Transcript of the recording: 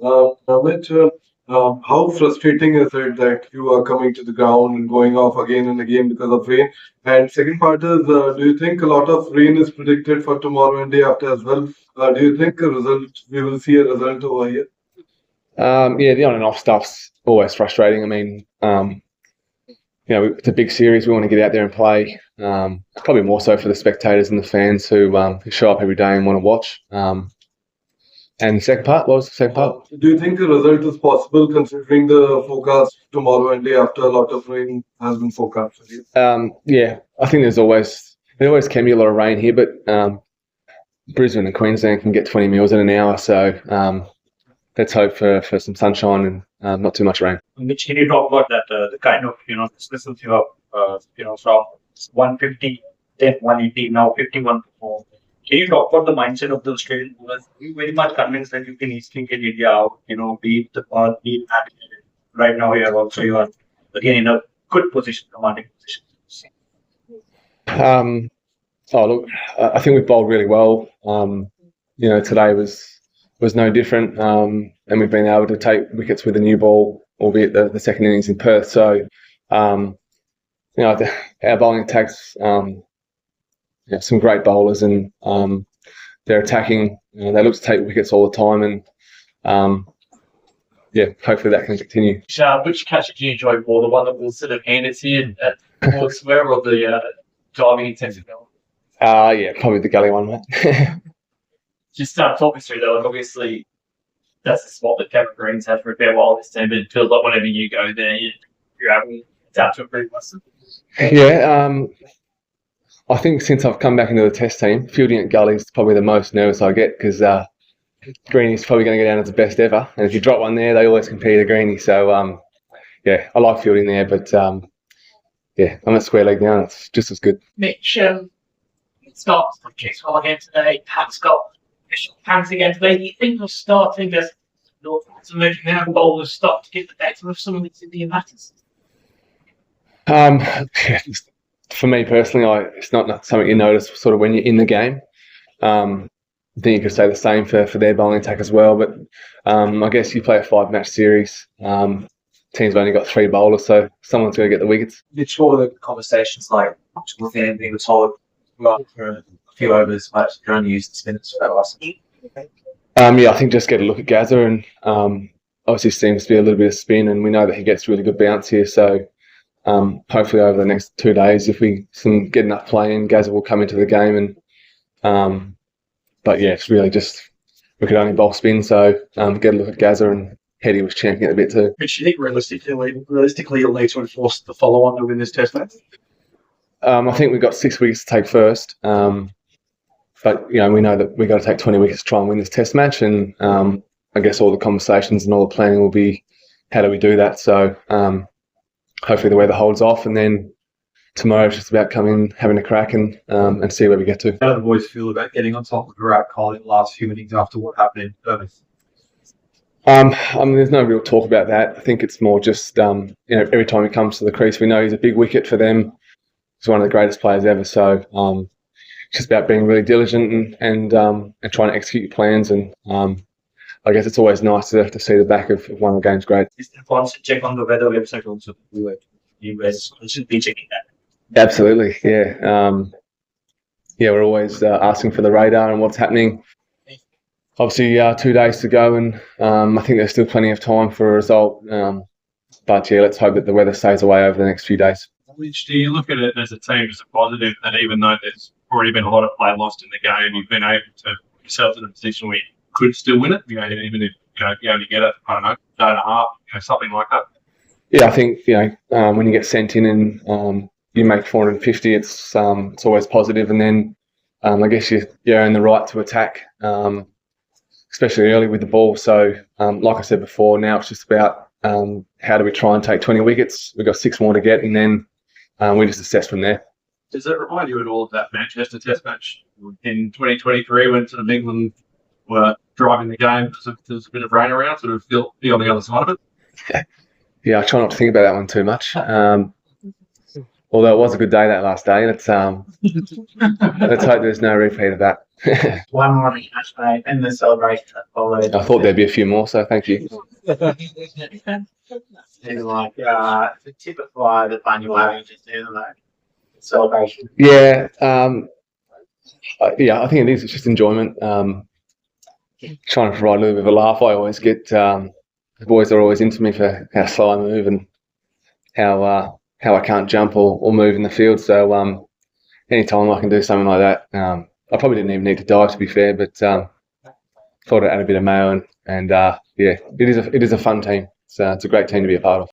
Amit, how frustrating is it that you are coming to the ground and going off again and again because of rain? And second part is, do you think a lot of rain is predicted for tomorrow and day after as well? Do you think we will see a result over here? Yeah, the on and off stuff's always frustrating. I mean, it's a big series. We want to get out there and play. Probably more so for the spectators and the fans who show up every day and want to watch. And the second part, what was the second part? Do you think a result is possible considering the forecast tomorrow and day after a lot of rain has been forecast for you? Yeah, I think there always can be a lot of rain here, but Brisbane and Queensland can get 20 mils in an hour, so let's hope for some sunshine and not too much rain. Mitch, can you talk about that, the kind of, dismissals you have, from 150, then 180, now 51 to 4. Can you talk about the mindset of the Australian bowlers? Are you very much convinced that you can easily get India out, beat the ball, beat that? Right now, you are again in a good position, commanding position. Look, I think we've bowled really well. Today was no different, and we've been able to take wickets with a new ball, albeit the second innings in Perth. So, our bowling attacks, some great bowlers, and they're attacking. They look to take wickets all the time, and hopefully that can continue. Which catch did you enjoy more? The one that was sort of handed to you at Hawkswear, or the diving intensive element? Probably the gully one, mate. Just talk us through that. Like, obviously, that's the spot that Cameron Green's had for a fair while this team, but it feels like whenever you go there, you're able to adapt to it pretty much. Yeah, I think since I've come back into the test team, fielding at gully is probably the most nervous I get, because Greeny's probably going to go down as the best ever, and if you drop one there, they always compete a Greeny. So I like fielding there, but I'm at square leg now. It's just as good. Mitch, starts from Chase well again today. Pat's got hands again today. Do you think you're starting as North bowlers start to get the better of some of these Indian batters? For me personally, it's not something you notice sort of when you're in the game. I think you could say the same for their bowling attack as well. But I guess you play a 5-match series. Teams have only got 3 bowlers, so someone's going to get the wickets. Mitch, what were the conversations like with them being told for a few overs, but you're only using spinners for that last week? I think just get a look at Gazza, and obviously seems to be a little bit of spin, and we know that he gets really good bounce here. So hopefully over the next 2 days, if we can get enough play in, Gazza will come into the game. And it's really just we could only bowl spin, so get a look at Gazza, and Hetty was champing it a bit too. Which do you think realistically you'll need to enforce the follow-on to win this test match? I think we've got 6 weeks to take first. But we know that we've got to take 20 wickets to try and win this test match, and I guess all the conversations and all the planning will be how do we do that. So hopefully the weather holds off, and then tomorrow it's just about coming, having a crack, and see where we get to. How do the boys feel about getting on top of Virat Kohli in the last few innings after what happened in Perth? There's no real talk about that. I think it's more just every time he comes to the crease, we know he's a big wicket for them. He's one of the greatest players ever. So it's just about being really diligent and trying to execute your plans. And I guess it's always nice to see the back of one of the game's great. Is the constant check on the weather website also? You guys should be checking that. Absolutely, yeah. We're always asking for the radar and what's happening. Obviously, 2 days to go, and I think there's still plenty of time for a result. But let's hope that the weather stays away over the next few days. Which do you look at it as a team as a positive that even though there's already been a lot of play lost in the game, you've been able to put yourself in a position where you could still win it? Even if you only get it, I don't know, day and a half, something like that. Yeah, I think when you get sent in and you make 450, it's always positive, and then I guess you earn the right to attack, especially early with the ball. So like I said before, now it's just about how do we try and take 20 wickets. We've got 6 more to get, and then we just assess from there. Does it remind you at all of that Manchester Test match in 2023 when sort of England were driving the game because there was a bit of rain around, sort of be on the other side of it? Yeah, I try not to think about that one too much. Although it was a good day that last day. Let's hope there's no repeat of that. One more match day and the celebration that followed. I thought there'd be a few more, so thank you. And like the typical the fun you're having just doing like celebration. Yeah, yeah, I think it is. It's just enjoyment. Trying to provide a little bit of a laugh. I always get the boys are always into me for how slow I move and how I can't jump or move in the field. So anytime I can do something like that, I probably didn't even need to dive, to be fair, but thought I'd add a bit of mayo and yeah, it is a fun team. It's a great team to be a part of.